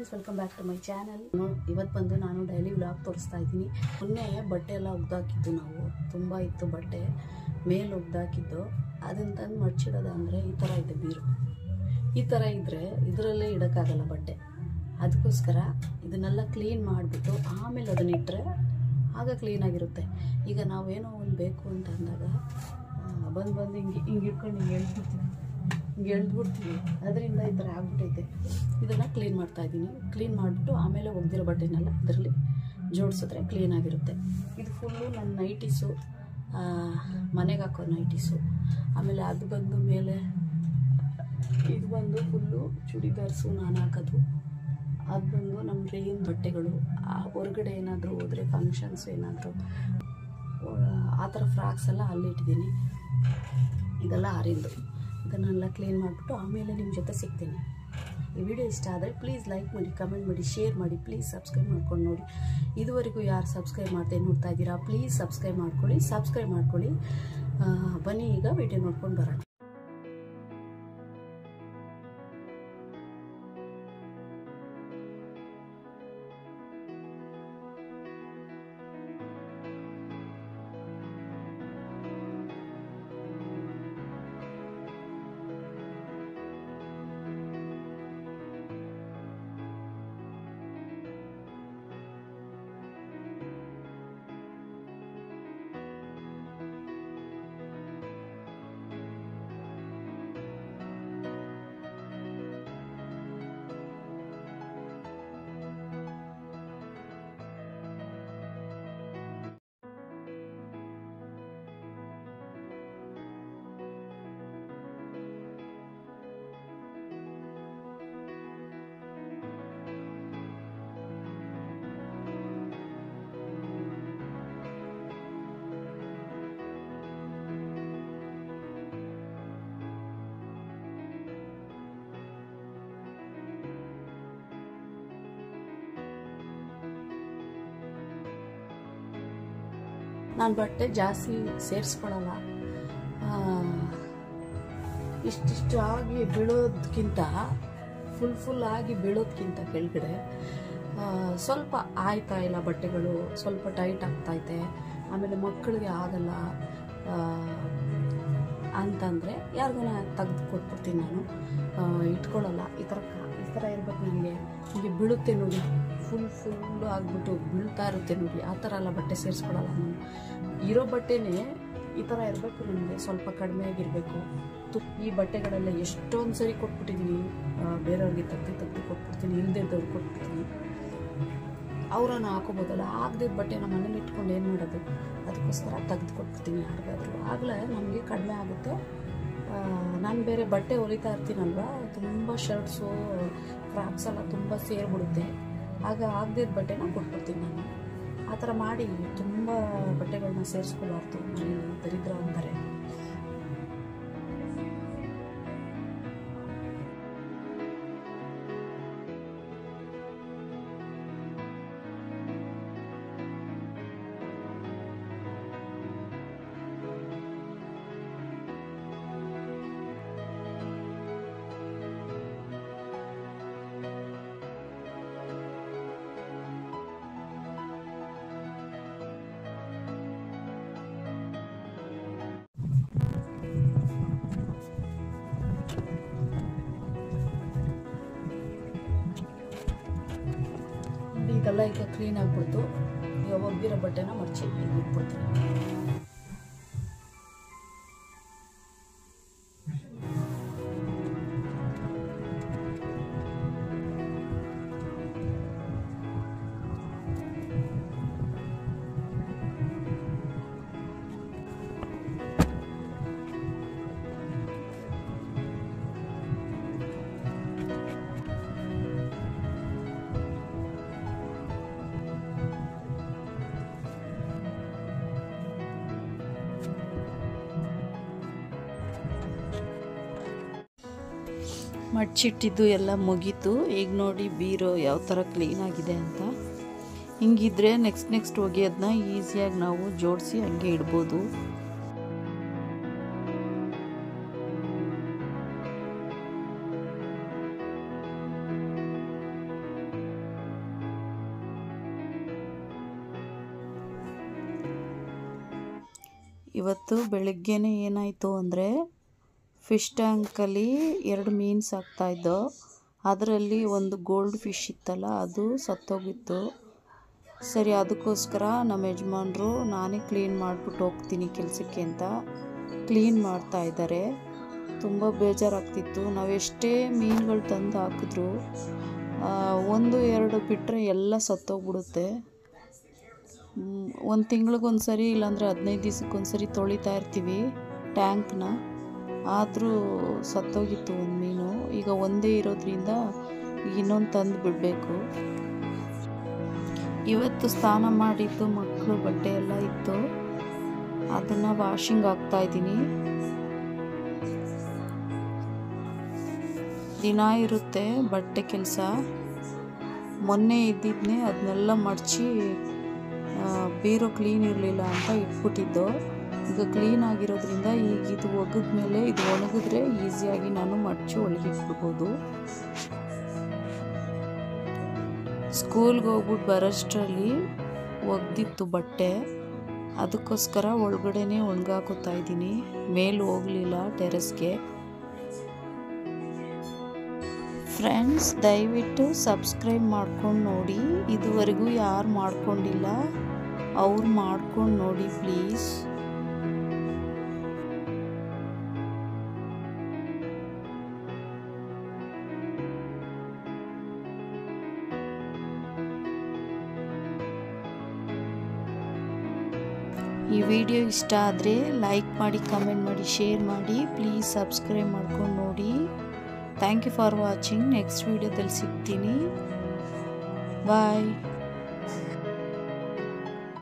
Friends, welcome back to my channel. ಇವತ್ತು ಬಂದು ನಾನು ಡೈಲಿ ವ್ಲಾಗ್ ತೋರಿಸ್ತಾ ಇದ್ದೀನಿ. ಮೊನ್ನೆ ಬಟ್ಟೆ ಎಲ್ಲ ಒಗ್ದಾಕಿದ್ದು, ನಾವು ತುಂಬ ಇತ್ತು ಬಟ್ಟೆ ಮೇಲೆ ಒಗ್ದಾಕಿದ್ದು. ಅದನ್ನು ತಂದು ಮಡ್ಚಿಡೋದು ಅಂದರೆ ಈ ಥರ ಇದೆ ಬೀರು. ಈ ಥರ ಇದ್ದರೆ ಇದರಲ್ಲೇ ಇಡೋಕ್ಕಾಗಲ್ಲ ಬಟ್ಟೆ. ಅದಕ್ಕೋಸ್ಕರ ಇದನ್ನೆಲ್ಲ ಕ್ಲೀನ್ ಮಾಡಿಬಿಟ್ಟು ಆಮೇಲೆ ಅದನ್ನ ಇಟ್ಟರೆ ಆಗ ಕ್ಲೀನಾಗಿರುತ್ತೆ. ಈಗ ನಾವೇನೋ ಒಂದು ಬೇಕು ಅಂತ ಅಂದಾಗ ಬಂದು ಹಿಂಗೆ ಇಟ್ಕೊಂಡು ಹಿಂಗೆ ಎಳ್ದ್ಬಿಡ್ತೀವಿ. ಅದರಿಂದ ಈ ಥರ ಆಗ್ಬಿಟ್ಟೈತೆ. ಇದನ್ನು ಕ್ಲೀನ್ ಮಾಡ್ತಾಯಿದ್ದೀನಿ. ಕ್ಲೀನ್ ಮಾಡಿಬಿಟ್ಟು ಆಮೇಲೆ ಒಗ್ದಿರೋ ಬಟ್ಟೆನೆಲ್ಲ ಇದರಲ್ಲಿ ಜೋಡಿಸಿದ್ರೆ ಕ್ಲೀನಾಗಿರುತ್ತೆ. ಇದು ಫುಲ್ಲು ನನ್ನ ನೈಟೀಸು, ಮನೆಗೆ ಹಾಕೋ ನೈಟೀಸು. ಆಮೇಲೆ ಅದು ಬಂದು ಮೇಲೆ ಇದು ಬಂದು ಫುಲ್ಲು ಚೂಡಿದಾರ್ಸು ನಾನು ಹಾಕೋದು. ಅದು ಬಂದು ನಮ್ಮ ರೇನ್ ಬಟ್ಟೆಗಳು. ಹೊರಗಡೆ ಏನಾದರೂ ಹೋದರೆ ಫಂಕ್ಷನ್ಸ್ ಏನಾದರೂ ಆ ಥರ ಫ್ರಾಕ್ಸ್ ಎಲ್ಲ ಅಲ್ಲಿ ಇಟ್ಟಿದ್ದೀನಿ. ಇದೆಲ್ಲ ಆರಿಂದು. ಇದನ್ನೆಲ್ಲ ಕ್ಲೀನ್ ಮಾಡಿಬಿಟ್ಟು ಆಮೇಲೆ ನಿಮ್ಮ ಜೊತೆ ಸಿಗ್ತೀನಿ. ಈ ವಿಡಿಯೋ ಇಷ್ಟ ಆದರೆ ಪ್ಲೀಸ್ ಲೈಕ್ ಮಾಡಿ, ಕಮೆಂಟ್ ಮಾಡಿ, ಶೇರ್ ಮಾಡಿ. ಪ್ಲೀಸ್ ಸಬ್ಸ್ಕ್ರೈಬ್ ಮಾಡ್ಕೊಂಡು ನೋಡಿ. ಇದುವರೆಗೂ ಯಾರು ಸಬ್ಸ್ಕ್ರೈಬ್ ಮಾಡ್ದೆ ನೋಡ್ತಾ ಇದ್ದೀರಾ, ಪ್ಲೀಸ್ ಸಬ್ಸ್ಕ್ರೈಬ್ ಮಾಡ್ಕೊಳ್ಳಿ. ಬನ್ನಿ ಈಗ ವಿಡಿಯೋ ನೋಡ್ಕೊಂಡು ಬರೋಣ. ನಾನು ಬಟ್ಟೆ ಜಾಸ್ತಿ ಸೇರಿಸ್ಕೊಳ್ಳಲ್ಲ. ಇಷ್ಟಿಷ್ಟು ಆಗಿ ಬೀಳೋದಕ್ಕಿಂತ ಫುಲ್ ಆಗಿ ಬೀಳೋದಕ್ಕಿಂತ ಕೆಳಗಡೆ ಸ್ವಲ್ಪ ಆಯ್ತಾ ಇಲ್ಲ ಬಟ್ಟೆಗಳು, ಸ್ವಲ್ಪ ಟೈಟ್ ಆಗ್ತೈತೆ. ಆಮೇಲೆ ಮಕ್ಕಳಿಗೆ ಆಗಲ್ಲ ಅಂತಂದರೆ ಯಾರಿಗಾನ ತೆಗೆದು ಕೊಟ್ಬಿಡ್ತೀನಿ. ನಾನು ಇಟ್ಕೊಳ್ಳಲ್ಲ. ಈ ಥರ ಇರ್ಬೇಕು ನನಗೆ. ಹೀಗೆ ಬೀಳುತ್ತೆ ನೋಡಿ, ಫುಲ್ಲು ಆಗಿಬಿಟ್ಟು ಬೀಳ್ತಾ ಇರುತ್ತೆ ನೋಡಿ. ಆ ಥರ ಎಲ್ಲ ಬಟ್ಟೆ ಸೇರಿಸ್ಕೊಳ್ಳಲ್ಲ ನಾನು. ಇರೋ ಬಟ್ಟೆನೇ ಈ ಥರ ಇರಬೇಕು ನನಗೆ, ಸ್ವಲ್ಪ ಕಡಿಮೆ ಆಗಿರಬೇಕು. ಈ ಬಟ್ಟೆಗಳೆಲ್ಲ ಎಷ್ಟೊಂದು ಸರಿ ಕೊಟ್ಬಿಟ್ಟಿದ್ದೀನಿ. ಬೇರೆಯವ್ರಿಗೆ ತೆಗ್ದು ಕೊಟ್ಬಿಡ್ತೀನಿ, ಇಲ್ದಿದ್ದವ್ರಿಗೆ ಕೊಟ್ಬಿಡ್ತೀನಿ. ಅವರನ್ನು ಹಾಕೋಬೋದಲ್ಲ. ಆಗದಿದ್ದ ಬಟ್ಟೆ ನಮ್ಮ ಮನೇಲಿ ಇಟ್ಕೊಂಡು ಏನು ಮಾಡೋದು? ಅದಕ್ಕೋಸ್ಕರ ತೆಗ್ದು ಕೊಟ್ಬಿಡ್ತೀನಿ ಯಾರಿಗಾದರೂ. ಆಗಲೇ ನಮಗೆ ಕಡಿಮೆ ಆಗುತ್ತೆ. ನಾನು ಬೇರೆ ಬಟ್ಟೆ ಹೊಲಿತಾ ಇರ್ತೀನಲ್ವ, ತುಂಬ ಶರ್ಟ್ಸು ಫ್ರಾಕ್ಸ್ ಎಲ್ಲ ತುಂಬ ಸೇರಿಬಿಡುತ್ತೆ. ಆಗ ಆಗದಿದ್ದ ಬಟ್ಟೆನ ಕೊಟ್ಬಿಡ್ತೀನಿ ನಾನು. ಆ ಥರ ಮಾಡಿ ತುಂಬ ಬಟ್ಟೆಗಳನ್ನ ಸೇರಿಸ್ಕೊಬಾರ್ದು, ಮನೇಲಿ ದರಿದ್ರ ಅಂತಾರೆ. ಇದೆಲ್ಲ ಈಗ ಕ್ಲೀನ್ ಆಗಿಬಿಡ್ತು. ಈಗ ಒಗ್ದಿರೋ ಬಟ್ಟೆನ ಮಡ್ಚಿ ಇಟ್ಬಿಡ್ತೀನಿ. ಮಡ್ಚಿಟ್ಟಿದ್ದು ಎಲ್ಲ ಮುಗೀತು. ಈಗ ನೋಡಿ ಬೀರೋ ಯಾವ ಥರ ಕ್ಲೀನಾಗಿದೆ ಅಂತ. ಹಿಂಗಿದ್ರೆ ನೆಕ್ಸ್ಟ್ ಒಗೆಯೋದನ್ನ ಈಸಿಯಾಗಿ ನಾವು ಜೋಡಿಸಿ ಹಂಗೆ ಇಡ್ಬೋದು. ಇವತ್ತು ಬೆಳಗ್ಗೆನೇ ಏನಾಯಿತು ಅಂದರೆ ಫಿಶ್ ಟ್ಯಾಂಕಲ್ಲಿ 2 ಮೀನು ಸಾಕ್ತಾಯಿದ್ದೋ. ಅದರಲ್ಲಿ ಒಂದು ಗೋಲ್ಡ್ ಫಿಶ್ ಇತ್ತಲ್ಲ, ಅದು ಸತ್ತೋಗಿತ್ತು. ಸರಿ, ಅದಕ್ಕೋಸ್ಕರ ನಮ್ಮ ಯಜಮಾನ್ರು ನಾನೇ ಕ್ಲೀನ್ ಮಾಡಿಬಿಟ್ಟು ಹೋಗ್ತೀನಿ ಕೆಲಸಕ್ಕೆ ಅಂತ ಕ್ಲೀನ್ ಮಾಡ್ತಾ ಇದ್ದಾರೆ. ತುಂಬ ಬೇಜಾರಾಗ್ತಿತ್ತು. ನಾವೆಷ್ಟೇ ಮೀನುಗಳು ತಂದು ಹಾಕಿದ್ರು 1-2 ಬಿಟ್ಟರೆ ಎಲ್ಲ ಸತ್ತೋಗ್ಬಿಡುತ್ತೆ. 1 ತಿಂಗಳಿಗೊಂದ್ಸರಿ ಇಲ್ಲಾಂದರೆ 15 ದಿವಸಕ್ಕೊಂದ್ಸರಿ ತೊಳಿತಾ ಇರ್ತೀವಿ ಟ್ಯಾಂಕ್ನ. ಆದರೂ ಸತ್ತೋಗಿತ್ತು ಒಂದು ಮೀನು. ಈಗ ಒಂದೇ ಇರೋದ್ರಿಂದ ಇನ್ನೊಂದು ತಂದು ಬಿಡಬೇಕು. ಇವತ್ತು ಸ್ನಾನ ಮಾಡಿದ್ದು ಮಕ್ಕಳು ಬಟ್ಟೆ ಎಲ್ಲ ಇತ್ತು, ಅದನ್ನು ವಾಷಿಂಗ್ ಹಾಕ್ತಾಯಿದ್ದೀನಿ. ದಿನ ಇರುತ್ತೆ ಬಟ್ಟೆ ಕೆಲಸ. ಮೊನ್ನೆ ಇದ್ದಿದ್ದನ್ನೇ ಅದನ್ನೆಲ್ಲ ಮಡಚಿ ಬೀರೋ ಕ್ಲೀನ್ ಇರಲಿಲ್ಲ ಅಂತ ಇಟ್ಬಿಟ್ಟಿದ್ದು. ಈಗ ಕ್ಲೀನ್ ಆಗಿರೋದ್ರಿಂದ ಈಗ ಇದು ಒಗೆದ್ಮೇಲೆ ಇದು ಒಣಗಿದ್ರೆ ಈಸಿಯಾಗಿ ನಾನು ಮಡಚಿ ಒಳಗಿಟ್ಬಿಡ್ಬೋದು. ಸ್ಕೂಲ್ಗೆ ಹೋಗ್ಬಿಟ್ಟು ಬರೋಷ್ಟರಲ್ಲಿ ಒಗೆದಿತ್ತು ಬಟ್ಟೆ, ಅದಕ್ಕೋಸ್ಕರ ಒಳಗಡೆನೇ ಒಣಗಾಕೋತಾ ಇದ್ದೀನಿ. ಮೇಲೆ ಹೋಗಲಿಲ್ಲ ಟೆರೆಸ್ಗೆ. ಫ್ರೆಂಡ್ಸ್, ದಯವಿಟ್ಟು ಸಬ್ಸ್ಕ್ರೈಬ್ ಮಾಡ್ಕೊಂಡು ನೋಡಿ. ಇದುವರೆಗೂ ಯಾರು ಮಾಡ್ಕೊಂಡಿಲ್ಲ ಅವ್ರು ಮಾಡ್ಕೊಂಡು ನೋಡಿ ಪ್ಲೀಸ್. ಈ ವಿಡಿಯೋ ಇಷ್ಟ ಆದರೆ ಲೈಕ್ ಮಾಡಿ, ಕಮೆಂಟ್ ಮಾಡಿ, ಶೇರ್ ಮಾಡಿ. ಪ್ಲೀಸ್ ಸಬ್ಸ್ಕ್ರೈಬ್ ಮಾಡ್ಕೊಂಡು ನೋಡಿ. Thank you for watching. Next ವಿಡಿಯೋದಲ್ಲಿ ಸಿಗ್ತೀನಿ. ಬಾಯ್.